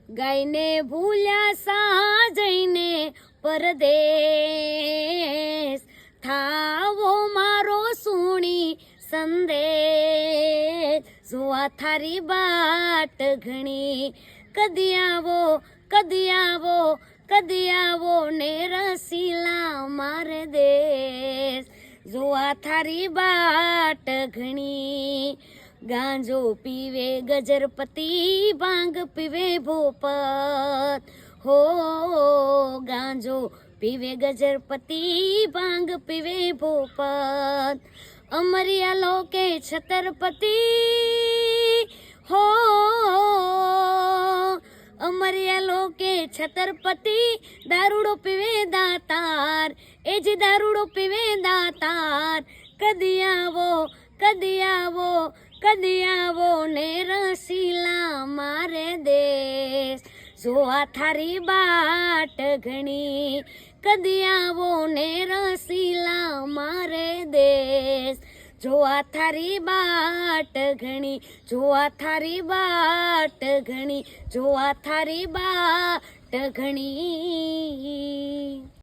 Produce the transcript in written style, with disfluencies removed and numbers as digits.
ગાયને ભૂલ્યા સા જઈને પરદેશ, થાવો મારો સુણી સંદેશ, જોવા થારી બાટ ઘણી, કદી આવો કદી આવો કદી આવો ને રસીલા મારે દેશ, જોવા થારી બાટ ઘણી, ગાંજો પીવે ગજરપતિ, ભાંગ પીવે ભોપત, હો ગાંજો પીવે ગજરપતિ, ભાંગ પીવે ભોપત, અમરિયા લોકે છતરપતિ, હો અમરિયા લોકે છતરપતિ, દારૂડો પીવે દાતાર, એ જે દારૂડો પીવે દાતાર, કદી આવો કદી આવો કદી આવો ને રસીલા મારે દેશ, જોવા થારી બાટ ઘણી, કદી આવો ને રસીલા મારે દેશ, જોવા થારી બાટ ઘણી, જોવા થારી બાટ ઘણી, જોવા થારી બાટ ઘણી.